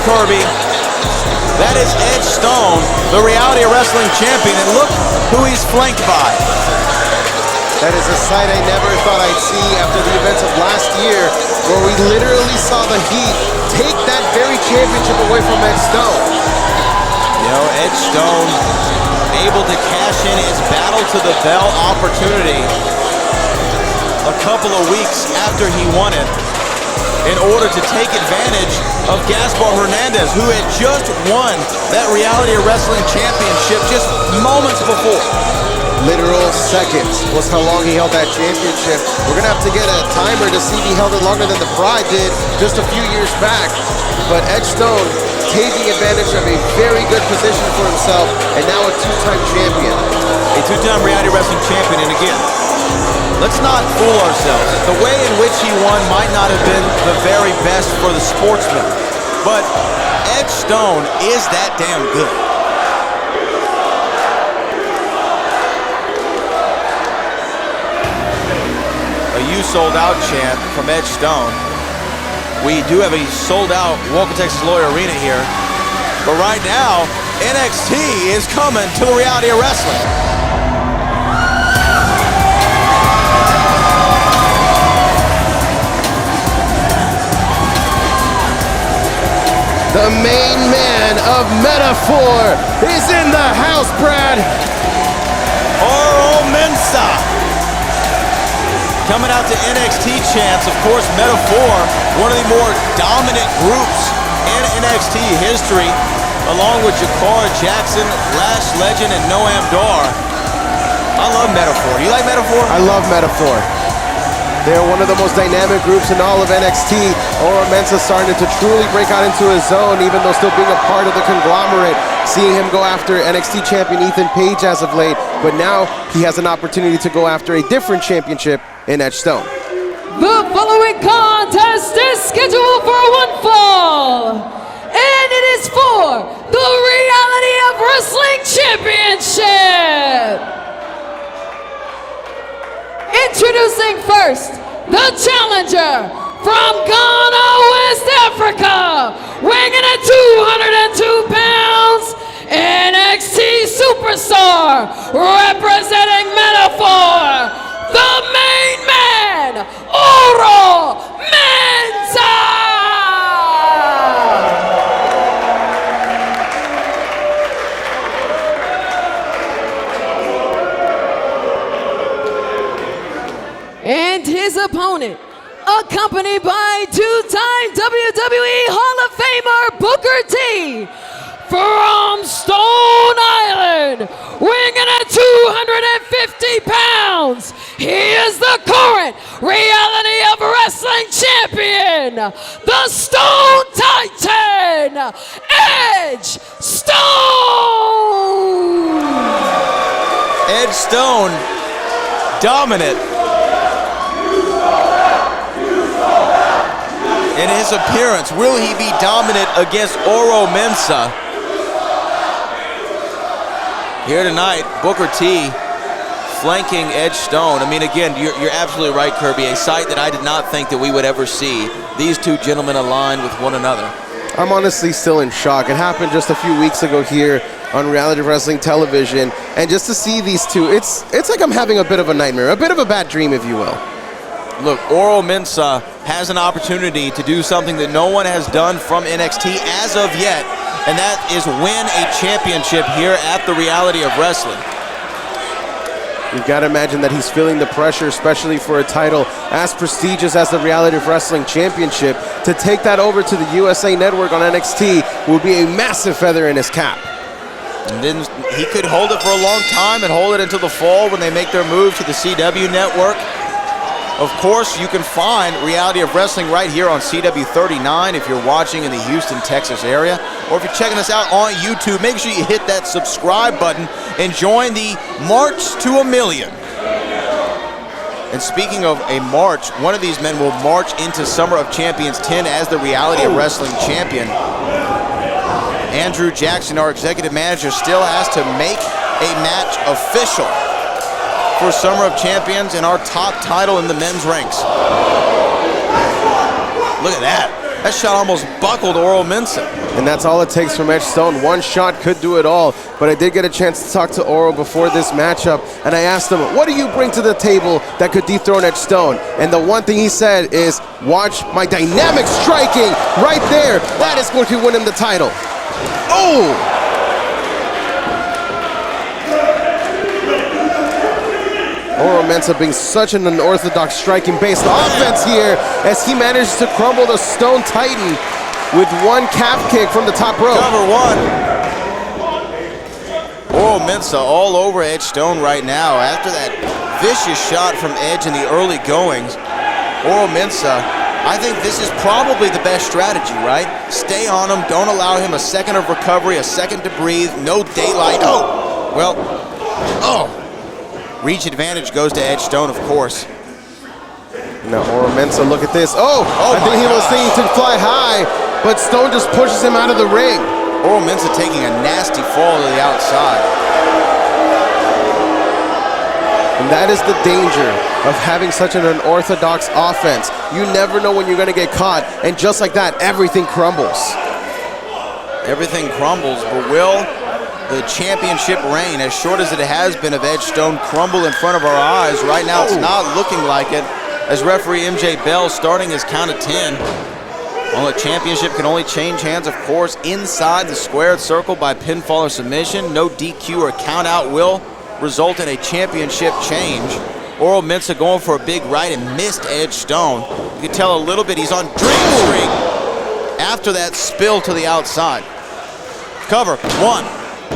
Kirby. That is Edge Stone, the Reality Wrestling Champion, and look who he's flanked by. That is a sight I never thought I'd see after the events of last year, where we literally saw the Heat take that very championship away from Edge Stone. You know, Edge Stone able to cash in his Battle to the Bell opportunity a couple of weeks after he won it in order to take advantage of Gaspar Hernandez, who had just won that Reality Wrestling Championship just moments before. Literal seconds was how long he held that championship. We're gonna have to get a timer to see if he held it longer than the Pride did just a few years back. But Edge Stone taking advantage of a very good position for himself, and now a two-time champion. A two-time Reality Wrestling Champion, and again, let's not fool ourselves. The way in which he won might not have been the very best for the sportsman, but Edge Stone is that damn good. A "You Sold Out" chant from Edge Stone. We do have a sold-out Welcome to Texas Lawyer Arena here, but right now, NXT is coming to the Reality of Wrestling. The main man of Metaphor is in the house, Brad. Mensah. Coming out to NXT chants, of course, Metaphor, one of the more dominant groups in NXT history, along with Jakara Jackson, Lash Legend, and Noam Dar. I love Metaphor. Do you like Metaphor? I love Metaphor. They're one of the most dynamic groups in all of NXT. Mensah starting to truly break out into his zone, even though still being a part of the conglomerate. Seeing him go after NXT champion Ethan Page as of late, but now he has an opportunity to go after a different championship in Edge Stone. The following contest is scheduled for one fall, and it is for the Reality of Wrestling Championship. Introducing first, the challenger from Ghana, West Africa, weighing at 202 pounds, NXT superstar, representing Metaphor, the main man, Mensah! And his opponent, accompanied by two-time WWE Hall of Famer Booker T, from Stone Island, weighing at 250 pounds, he is the current Reality of Wrestling Champion, the Stone Titan, Edge Stone! Edge Stone, dominant in his appearance. Will he be dominant against Mensah? Here tonight, Booker T flanking Edge Stone. I mean, again, you're absolutely right, Kirby. A sight that I did not think that we would ever see. These two gentlemen aligned with one another. I'm honestly still in shock. It happened just a few weeks ago here on Reality Wrestling Television, and just to see these two, it's like I'm having a bit of a nightmare, a bit of a bad dream, if you will. Look, Mensah has an opportunity to do something that no one has done from NXT as of yet, and that is win a championship here at the Reality of Wrestling. You've got to imagine that he's feeling the pressure, especially for a title as prestigious as the Reality of Wrestling Championship. To take that over to the USA Network on NXT will be a massive feather in his cap. And then he could hold it for a long time and hold it until the fall when they make their move to the CW Network. Of course, you can find Reality of Wrestling right here on CW 39 if you're watching in the Houston, Texas area. Or if you're checking us out on YouTube, make sure you hit that subscribe button and join the March to a Million. And speaking of a march, one of these men will march into Summer of Champions 10 as the Reality of Wrestling champion. Andrew Jackson, our executive manager, still has to make a match official for Summer of Champions and our top title in the men's ranks. Look at that. That shot almost buckled Oro Mensah. And that's all it takes from Edge Stone. One shot could do it all. But I did get a chance to talk to Oro before this matchup, and I asked him, what do you bring to the table that could dethrone Edge Stone? And the one thing he said is, watch my dynamic striking right there. That is what could win him the title. Oh! Oro Mensah being such an unorthodox striking-based offense here as he managed to crumble the Stone Titan with one calf kick from the top rope. Cover one. Oro Mensah all over Edge Stone right now. After that vicious shot from Edge in the early goings, Oro Mensah, I think this is probably the best strategy, right? Stay on him, don't allow him a second of recovery, a second to breathe, no daylight. Oh, well, oh. Reach advantage goes to Edge Stone, of course. Now Oro Mensah, look at this. Oh, I think he was thinking to fly high, but Stone just pushes him out of the ring. Oro Mensah taking a nasty fall to the outside. And that is the danger of having such an unorthodox offense. You never know when you're going to get caught, and just like that, everything crumbles. Everything crumbles, but will the championship reign, as short as it has been, of Edge Stone, crumble in front of our eyes? Right now, it's not looking like it, as referee MJ Bell starting his count of 10. Well, the championship can only change hands, of course, inside the squared circle by pinfall or submission. No DQ or count out will result in a championship change. Oro Mensah going for a big right and missed Edge Stone. You can tell a little bit he's on dream streak after that spill to the outside. Cover, 1,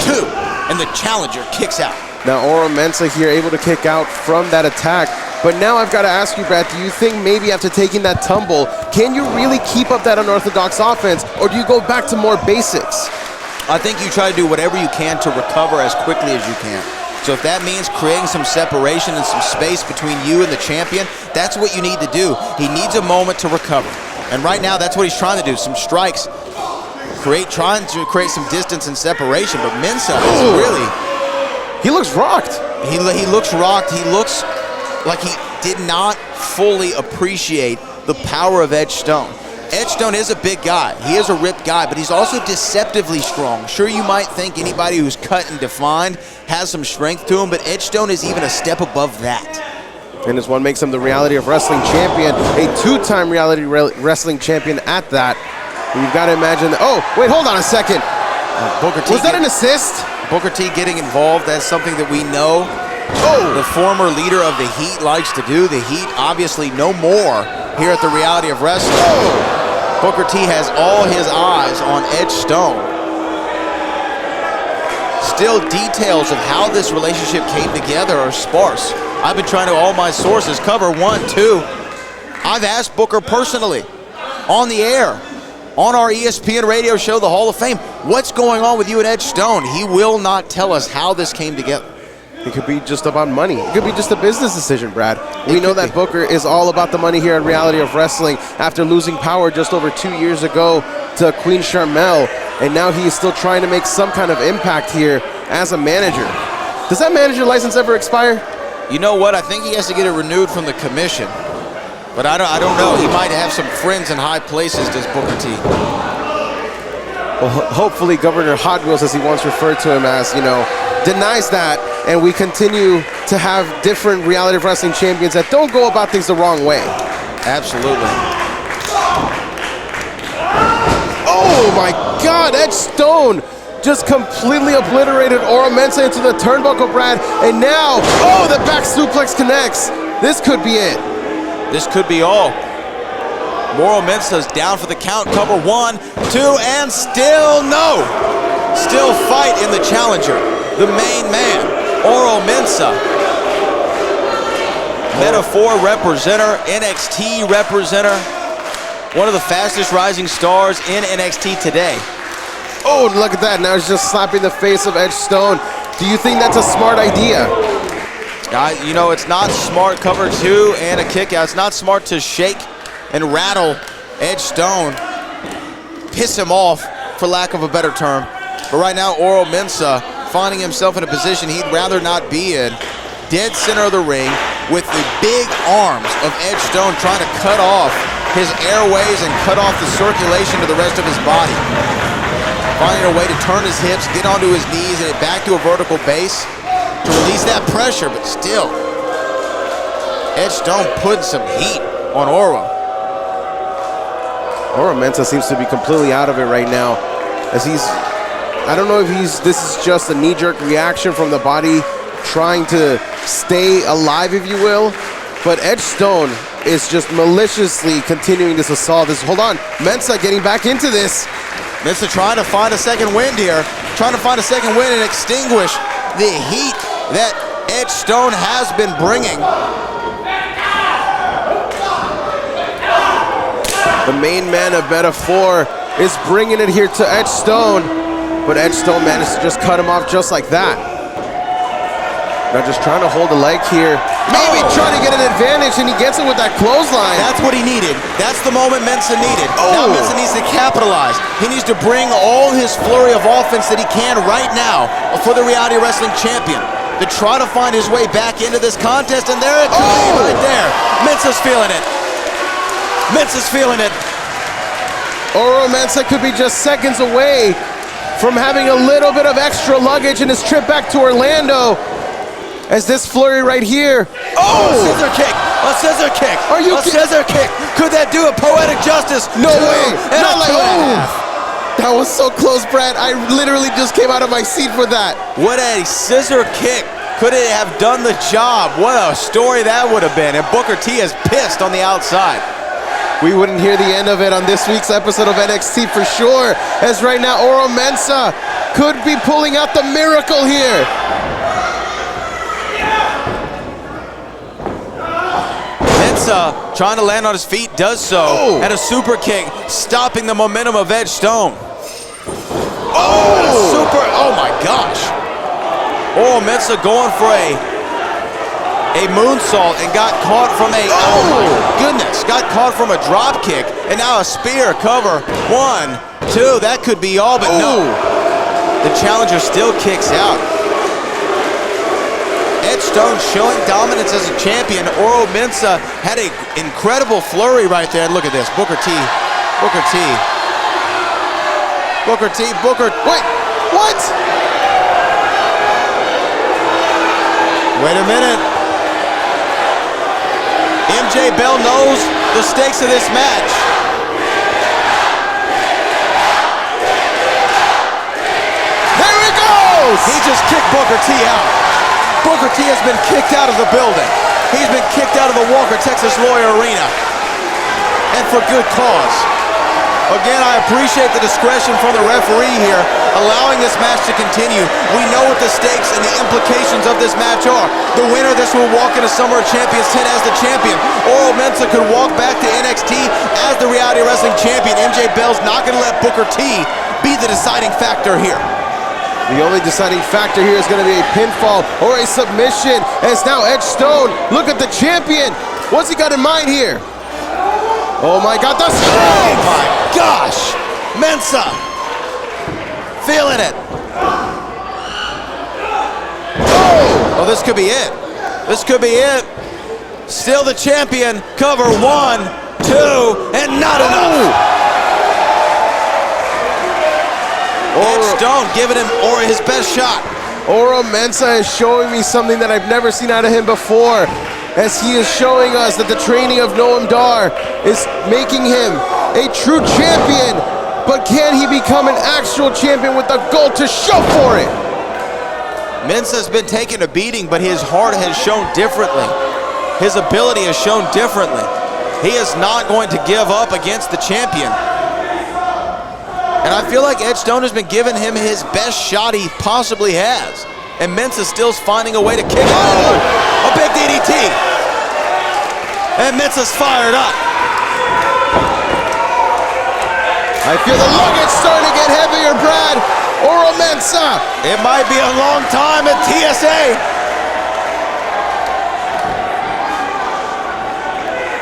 2, and the challenger kicks out. Now Oro Mensah here able to kick out from that attack. But now I've got to ask you, Brad, do you think maybe after taking that tumble, can you really keep up that unorthodox offense, or do you go back to more basics? I think you try to do whatever you can to recover as quickly as you can. So if that means creating some separation and some space between you and the champion, that's what you need to do. He needs a moment to recover. And right now, that's what he's trying to do, some strikes. Trying to create some distance and separation, but Mensah is really... He looks rocked. He looks rocked. He looks like he did not fully appreciate the power of Edge Stone. Edge Stone is a big guy. He is a ripped guy, but he's also deceptively strong. Sure, you might think anybody who's cut and defined has some strength to him, but Edge Stone is even a step above that. And this one makes him the Reality of Wrestling champion, a two-time Reality Wrestling champion at that. You've got to imagine that. Oh, wait, hold on a second. Booker T was that an assist? Booker T getting involved, that's something that we know. The former leader of the Heat likes to do. The Heat obviously no more here at the Reality of Wrestling. Booker T has all his eyes on Edge Stone. Still, details of how this relationship came together are sparse. I've been trying to all my sources. Cover 1, 2. I've asked Booker personally on the air, on our ESPN radio show, the Hall of Fame, what's going on with you and Edge Stone? He will not tell us how this came together. It could be just about money. It could be just a business decision, Brad. We know that Booker is all about the money here at Reality of Wrestling after losing power just over 2 years ago to Queen Sharmell, and now he is still trying to make some kind of impact here as a manager. Does that manager license ever expire? You know what? I think he has to get it renewed from the commission. But I don't know. He might have some friends in high places, does Booker T. Well, hopefully Governor Hot Wheels, as he once referred to him as, denies that, and we continue to have different Reality of Wrestling champions that don't go about things the wrong way. Absolutely. Oh my God, Edge Stone just completely obliterated Oro Mensah into the turnbuckle, Brad, and now, the back suplex connects. This could be it. This could be all. Oro Mensah's down for the count. Cover 1, 2, and still no. Still fight in the challenger. The main man, Oro Mensah. Metaphor representer, NXT representer. One of the fastest rising stars in NXT today. Oh, look at that. Now he's just slapping the face of Edge Stone. Do you think that's a smart idea? It's not smart. Cover 2 and a kick out. It's not smart to shake and rattle Edge Stone. Piss him off, for lack of a better term. But right now, Oro Mensah finding himself in a position he'd rather not be in. Dead center of the ring with the big arms of Edge Stone trying to cut off his airways and cut off the circulation to the rest of his body. Finding a way to turn his hips, get onto his knees, and back to a vertical base to release that pressure, but still, Edge Stone putting some heat on Oro. Oro Mensah seems to be completely out of it right now, as I don't know if this is just a knee-jerk reaction from the body trying to stay alive, if you will, but Edge Stone is just maliciously continuing this assault. Hold on, Mensah getting back into this. Mensah trying to find a second wind here, trying to find a second wind and extinguish the heat that Edge Stone has been bringing. The main man of Meta-4 is bringing it here to Edge Stone, but Edge Stone managed to just cut him off just like that. Now just trying to hold the leg here. Maybe trying to get an advantage, and he gets it with that clothesline. That's what he needed. That's the moment Mensah needed. Now Mensah needs to capitalize. He needs to bring all his flurry of offense that he can right now for the Reality Wrestling Champion to try to find his way back into this contest, and there it comes right there. Mensah's feeling it. Mensah's feeling it. Oro Mensah could be just seconds away from having a little bit of extra luggage in his trip back to Orlando, as this flurry right here. A scissor kick! A scissor kick! Are you scissor kick! Could that do it? Poetic justice! No way! And Not like, 2.5. That was so close, Brad. I literally just came out of my seat for that. What a scissor kick! Could it have done the job? What a story that would have been. And Booker T is pissed on the outside. We wouldn't hear the end of it on this week's episode of NXT for sure, as right now Oro Mensah could be pulling out the miracle here. Mensah trying to land on his feet, does so, and a super kick, stopping the momentum of Edge Stone. Oh my gosh. Oro Mensah going for a moonsault and got caught from oh my goodness, got caught from a drop kick, and now a spear cover. 1, 2, that could be all, but no. The challenger still kicks out. Edge Stone showing dominance as a champion. Oro Mensah had an incredible flurry right there. Look at this, Booker T. Wait, what? Wait a minute. MJ Bell knows the stakes of this match. There he goes! He just kicked Booker T out. Booker T has been kicked out of the building. He's been kicked out of the Walker Texas Lawyer Arena. And for good cause. Again, I appreciate the discretion from the referee here, allowing this match to continue. We know what the stakes and the implications of this match are. The winner of this will walk into Summer of Champions 10 as the champion. Oro Mensah could walk back to NXT as the Reality Wrestling Champion. MJ Bell's not going to let Booker T be the deciding factor here. The only deciding factor here is going to be a pinfall or a submission, as now Edge Stone, look at the champion. What's he got in mind here? Oh my God, that's... Oh my gosh! Mensah! Feeling it. Oh, this could be it. This could be it. Still the champion. Cover 1, 2, and not enough. Edge Stone giving him his best shot. Oro Mensah is showing me something that I've never seen out of him before, as he is showing us that the training of Noam Dar is making him a true champion. But can he become an actual champion with the gold to show for it? Mensah's been taking a beating, but his heart has shown differently. His ability has shown differently. He is not going to give up against the champion. And I feel like Edge Stone has been giving him his best shot he possibly has. And Mensah still's finding a way to kick out. A big DDT. And Mensah's fired up. I feel the luggage starting to get heavier, Brad. Oro Mensah. It might be a long time at TSA.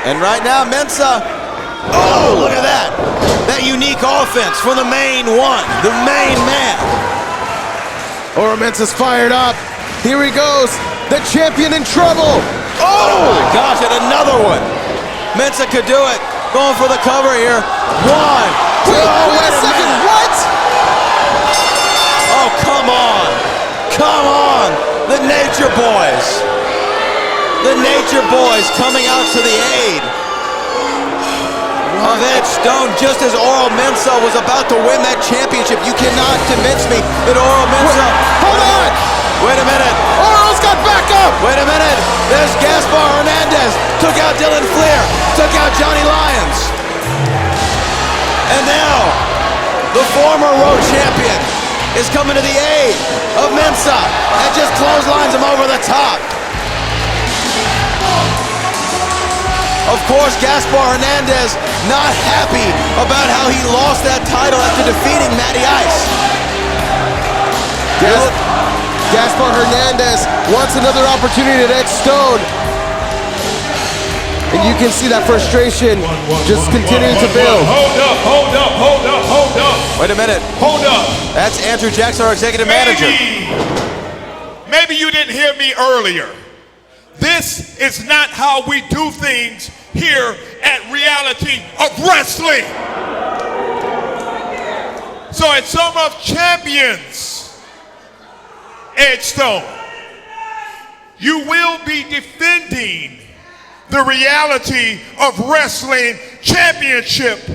And right now, Mensah. Oh, look at that. That unique offense from the main one, the main man. Oro Mensah's fired up. Here he goes. The champion in trouble. Oh my gosh, and another one. Mensah could do it. going for the cover here. 1, 2, Wait a second, what? Oh, come on. Come on. The Nature Boys. The Nature Boys coming out to the aid of Edge Stone just as Oro Mensah was about to win that championship. You cannot convince me that Oro Mensah... Hold on! Wait a minute. Oro's got back up! Wait a minute. There's Gaspar Hernandez. Took out Dylan Flair. Took out Johnny Lyons. And now, the former Road Champion is coming to the aid of Mensah and just clotheslines him over the top. Of course, Gaspar Hernandez not happy about how he lost that title after defeating Matty Ice. Gaspar Hernandez wants another opportunity at Edge Stone. And you can see that frustration just continuing to build. Hold up. Wait a minute. Hold up. That's Andrew Jackson, our executive manager. Maybe you didn't hear me earlier. This is not how we do things here at Reality of Wrestling. So at Summer of Champions, Edge Stone, you will be defending the Reality of Wrestling Championship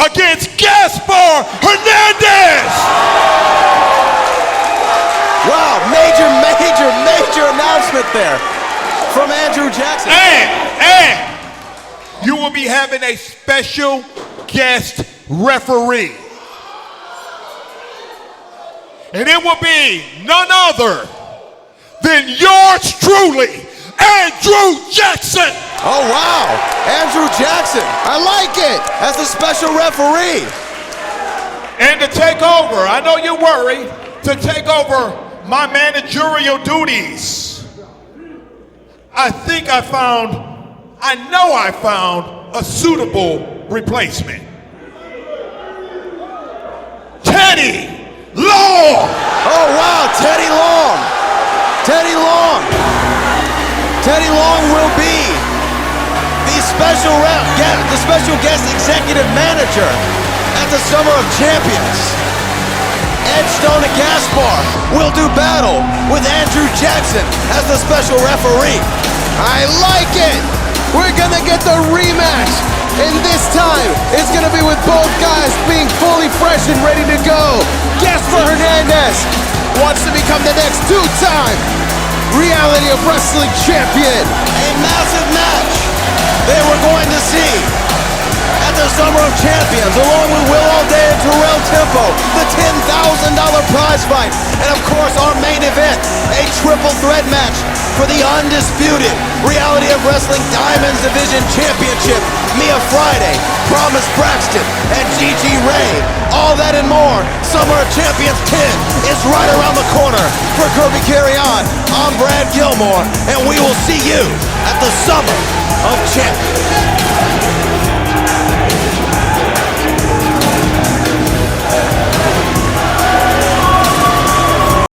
against Gaspar Hernandez. Wow, major announcement there from Andrew Jackson. And you will be having a special guest referee. And it will be none other than yours truly, Andrew Jackson. Oh, wow. Andrew Jackson. I like it. As the special referee. And to take over, I know you're worried, to take over my managerial duties, I know I found a suitable replacement. Teddy Long! Oh, wow, Teddy Long. Teddy Long. Teddy Long will be the special guest executive manager at the Summer of Champions. Edge Stone and Gaspar will do battle with Andrew Jackson as the special referee. I like it! We're gonna get the rematch! And this time, it's gonna be with both guys being fully fresh and ready to go. Gaspar Hernandez wants to become the next two-time Reality of Wrestling champion. A massive match they were going to see at the Summer of Champions, along with Will Alday and Terrell Tempo, the $10,000 prize fight, and of course our main event, a triple threat match for the undisputed Reality of Wrestling Diamonds Division Championship. Mia Friday, Promise Braxton, and Gigi Ray. All that and more. Summer of Champions 10 is right around the corner. For Kirby Carry-On, I'm Brad Gilmore, and we will see you at the Summer of Champions.